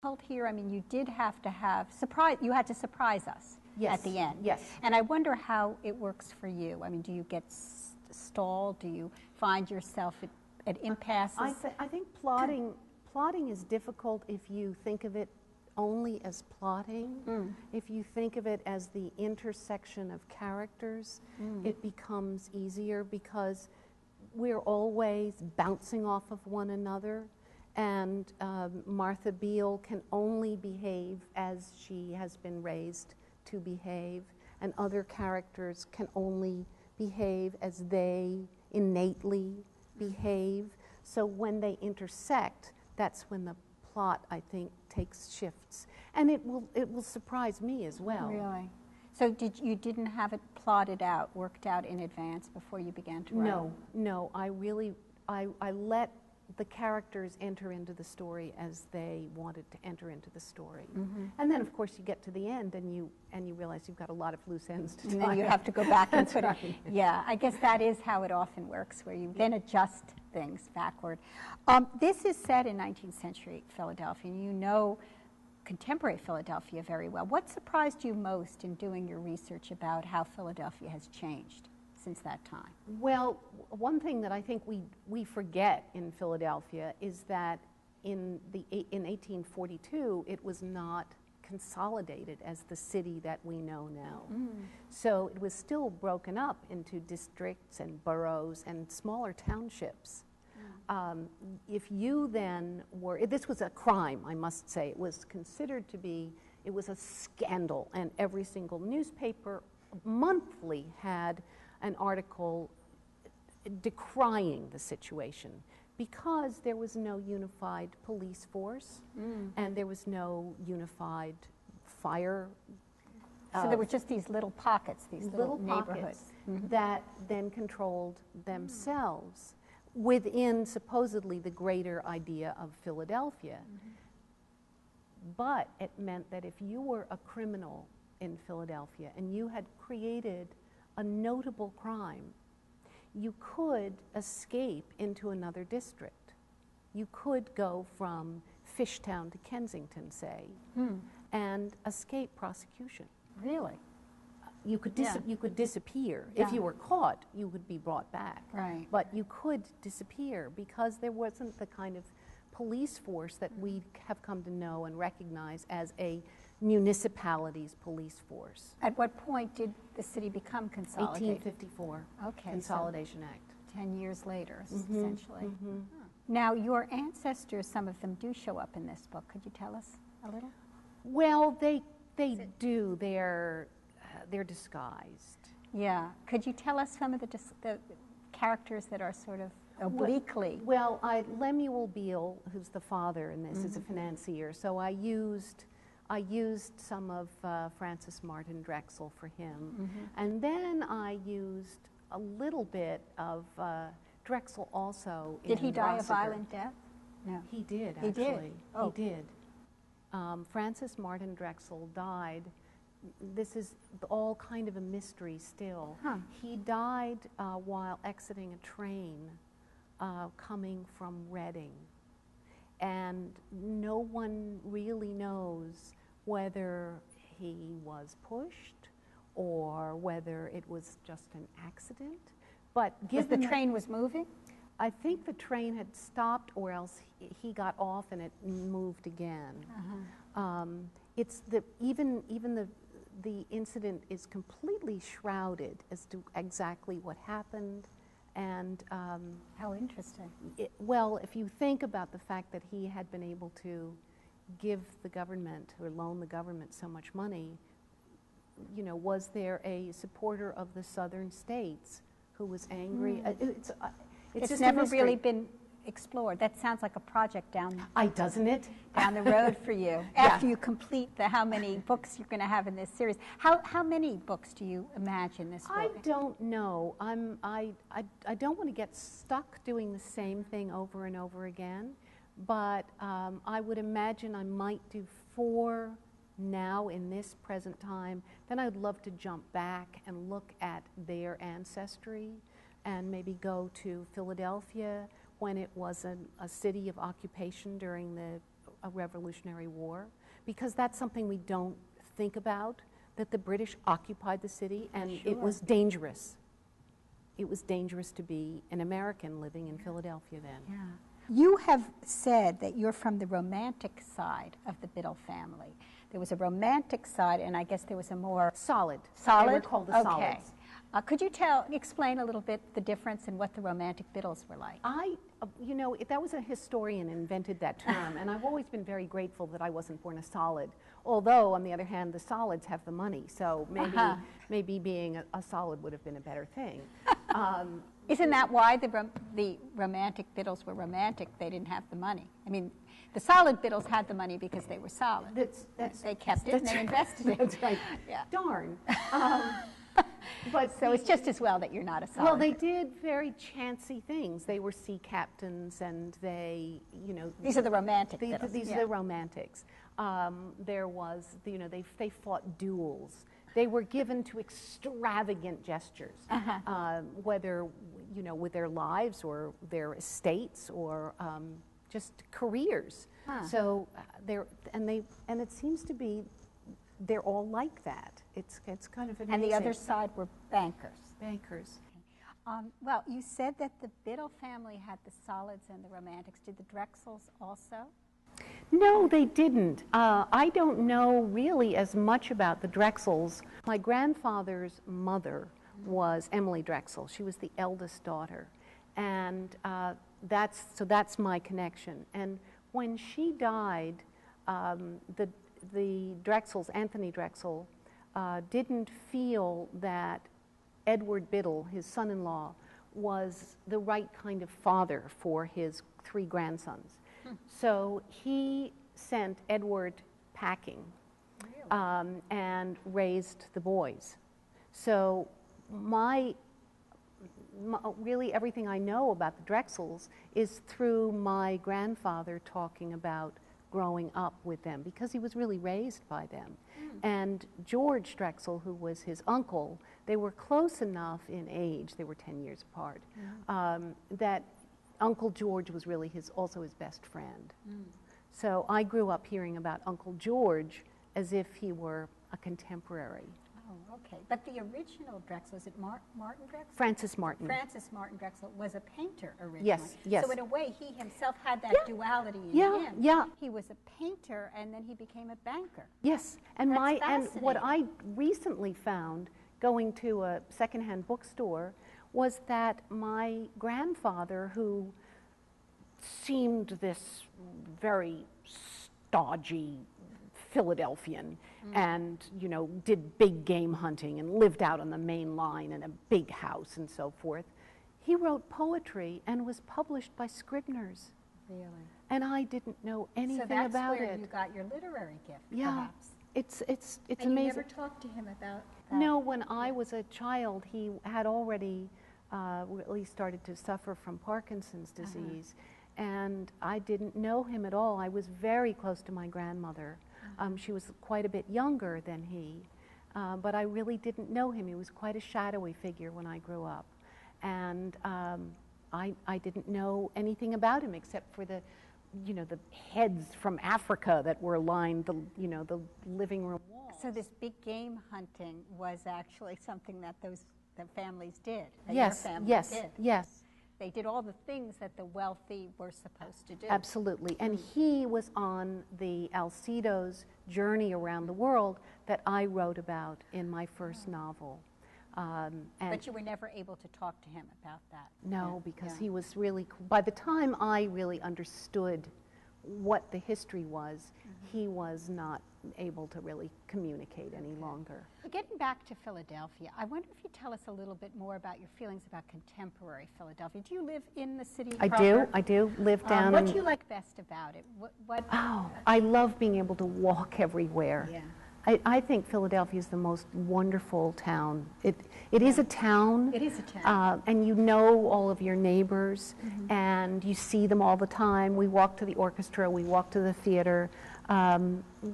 Told here, I mean, you did have to have surprise. You had to surprise us at the end. Yes. And I wonder how it works for you. I mean, do you get stalled? Do you find yourself at impasses? I think plotting is difficult if you think of it only as plotting. If you think of it as the intersection of characters, it becomes easier because we're always bouncing off of one another. And Martha Beale can only behave as she has been raised to behave, and other characters can only behave as they innately behave. So when they intersect, that's when the plot, I think, takes shifts. And it will surprise me as well. Really? So you didn't have it plotted out, worked out in advance before you began to write? No. I let the characters enter into the story as they wanted to enter into the story. And then, of course, you get to the end and you realize you've got a lot of loose ends to tie. And then you have to go back and put it. Yeah, I guess that is how it often works, where you then adjust things backward. This is set in 19th century Philadelphia, and you know contemporary Philadelphia very well. What surprised you most in doing your research about how Philadelphia has changed since that time? Well, one thing that I think we forget in Philadelphia is that in 1842 it was not consolidated as the city that we know now. So it was still broken up into districts and boroughs and smaller townships. If you then were, this was a crime, I must say. It was considered to be, it was a scandal, and every single newspaper monthly had an article decrying the situation because there was no unified police force and there was no unified fire. So there were just these little pockets, these little neighborhoods. That then controlled themselves within supposedly the greater idea of Philadelphia. But it meant that if you were a criminal in Philadelphia and you had created a notable crime, you could escape into another district. You could go from Fishtown to Kensington, say, and escape prosecution. Really? You could disappear. If you were caught, you would be brought back. Right. But you could disappear because there wasn't the kind of police force that we have come to know and recognize as a municipality's police force. At what point did the city become consolidated? 1854. Okay. Consolidation Act. 10 years later, essentially. Now, your ancestors, some of them do show up in this book. Could you tell us a little? Well, they do. They're disguised. Yeah. Could you tell us some of the characters that are sort of obliquely? Well, Lemuel Beale, who's the father in this, is a financier. So I used some of Francis Martin Drexel for him. And then I used a little bit of Drexel also. Did he die a violent death? No. He did, actually. He did? Oh. He did. Francis Martin Drexel died. This is all kind of a mystery still. He died while exiting a train coming from Reading. And no one really knows whether he was pushed or whether it was just an accident. But the train was moving? I think the train had stopped, or else he got off and it moved again. It's even the incident is completely shrouded as to exactly what happened. And how interesting. Well, if you think about the fact that he had been able to give the government or loan the government so much money, you know, was there a supporter of the southern states who was angry? It's just never really been explored. That sounds like a project doesn't it? Down the road for you. After you complete how many books you're going to have in this series. How many books do you imagine this book? I don't know. I don't want to get stuck doing the same thing over and over again, but I would imagine I might do 4 now in this present time. Then I'd love to jump back and look at their ancestry and maybe go to Philadelphia when it was a city of occupation during the a Revolutionary War, because that's something we don't think about, that the British occupied the city, and it was dangerous. It was dangerous to be an American living in Philadelphia then. Yeah. You have said that you're from the romantic side of the Biddle family. There was a romantic side, and I guess there was a more Solid. solid. They were called the solids. Could you explain a little bit the difference in what the romantic Biddles were like? You know, that was a historian invented that term, and I've always been very grateful that I wasn't born a solid. Although, on the other hand, the solids have the money, so maybe being a solid would have been a better thing. Isn't that why the romantic Biddles were romantic? They didn't have the money. I mean, the solid Biddles had the money because they were solid. They kept it and they invested it. That's right. Yeah. Darn. But so it's just as well that you're not a solid. Well, they did very chancy things. They were sea captains, and they, you know. These are the romantic Biddles. These are the romantics. There was, you know, they fought duels. They were given to extravagant gestures, whether, you know, with their lives or their estates or just careers. So and it seems to be they're all like that. It's kind of amazing. And the other side were bankers. Bankers. Well, you said that the Biddle family had the solids and the romantics. Did the Drexels also? No, they didn't. I don't know really as much about the Drexels. My grandfather's mother was Emily Drexel. She was the eldest daughter. And that's my connection. And when she died, the Drexels, Anthony Drexel, didn't feel that Edward Biddle, his son-in-law, was the right kind of father for his 3 grandsons. So he sent Edward packing and raised the boys. So really everything I know about the Drexels is through my grandfather talking about growing up with them, because he was really raised by them. And George Drexel, who was his uncle, they were close enough in age, they were 10 years apart, that Uncle George was really also his best friend. So I grew up hearing about Uncle George as if he were a contemporary. Oh, okay. But the original Drexel, is it Martin Drexel? Francis Martin. Francis Martin Drexel was a painter originally. Yes, yes. So in a way, he himself had that duality in him. Yeah. He was a painter, and then he became a banker. Yes, and That's what I recently found going to a secondhand bookstore was that my grandfather, who seemed this very stodgy Philadelphian, and, you know, did big game hunting and lived out on the main line in a big house and so forth, he wrote poetry and was published by Scribner's. Really? And I didn't know anything about it. So that's where you got your literary gift, perhaps. It's and amazing. You never talked to him about that? No, when I was a child, he had already really started to suffer from Parkinson's disease, and I didn't know him at all. I was very close to my grandmother. She was quite a bit younger than he, but I really didn't know him. He was quite a shadowy figure when I grew up, and I didn't know anything about him except for the heads from Africa that were lined the living room walls. So this big game hunting was actually something that the families did. That Yes, your family yes, did. yes. They did all the things that the wealthy were supposed to do. Absolutely. And he was on the Alcedo's journey around the world that I wrote about in my first novel. But you were never able to talk to him about that. No, because he was really, by the time I really understood what the history was, he was not able to really communicate any longer. Getting back to Philadelphia, I wonder if you tell us a little bit more about your feelings about contemporary Philadelphia. Do you live in the city proper? I do live down What do you like best about it? Oh, I love being able to walk everywhere. Yeah. I think Philadelphia is the most wonderful town. It is a town. It is a town. And you know all of your neighbors, and you see them all the time. We walk to the orchestra, we walk to the theater.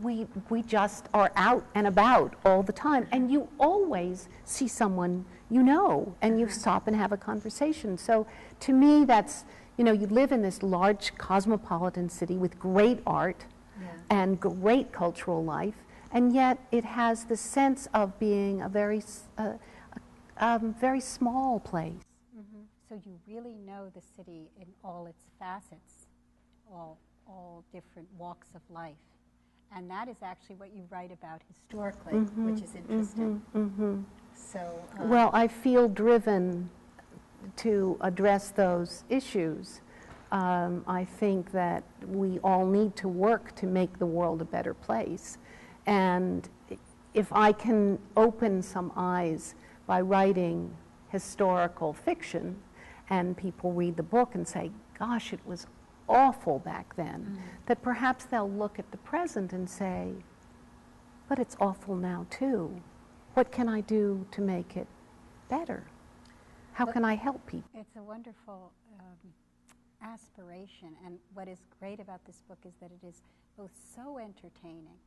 We just are out and about all the time, and you always see someone you know, and you stop and have a conversation. So to me, that's, you live in this large cosmopolitan city with great art, and great cultural life, and yet it has the sense of being a very small place. So you really know the city in all its facets, all different walks of life. And that is actually what you write about historically, which is interesting. So, well, I feel driven to address those issues. I think that we all need to work to make the world a better place. And if I can open some eyes by writing historical fiction, and people read the book and say, gosh, it was awful back then, that perhaps they'll look at the present and say, but it's awful now too. What can I do to make it better? How can I help people? It's a wonderful aspiration, and what is great about this book is that it is both so entertaining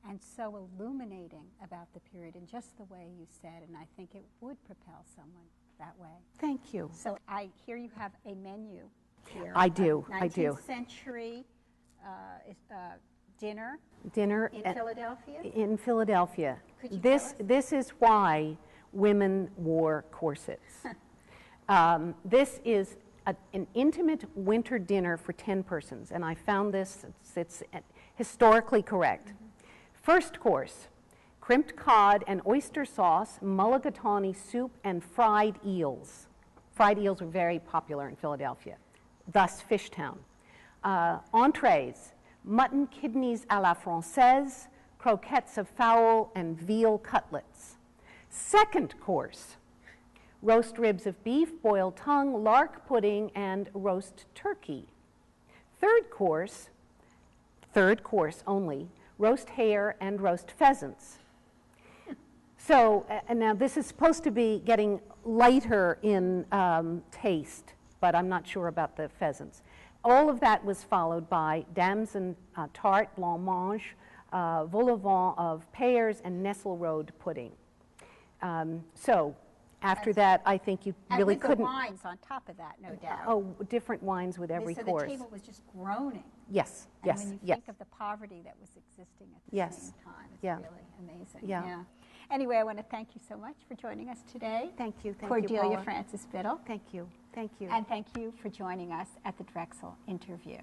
and so illuminating about the period in just the way you said, and I think it would propel someone that way. Thank you. So I hear you have a menu here. I do. 19th-century dinner in Philadelphia? In Philadelphia. Could you tell us? This is why women wore corsets. This is an intimate winter dinner for 10 persons, and I found this, it's historically correct. First course, crimped cod and oyster sauce, mulligatawny soup, and fried eels. Fried eels were very popular in Philadelphia, thus Fishtown. Entrees, mutton kidneys à la française, croquettes of fowl, and veal cutlets. Second course, roast ribs of beef, boiled tongue, lark pudding, and roast turkey. Third course only, roast hare and roast pheasants. So, and now this is supposed to be getting lighter in taste, but I'm not sure about the pheasants. All of that was followed by dames and tart, blancmange, vol au vent of pears, and nesselrode pudding. So, after that, I think you really couldn't. And with the wines on top of that, no doubt. Oh, different wines with every course. So the table was just groaning. Yes, and when you think of the poverty that was existing at the same time, it's really amazing. Yeah. Anyway, I want to thank you so much for joining us today. Thank you. Cordelia Frances Biddle. Thank you. Thank you. And thank you for joining us at the Drexel interview.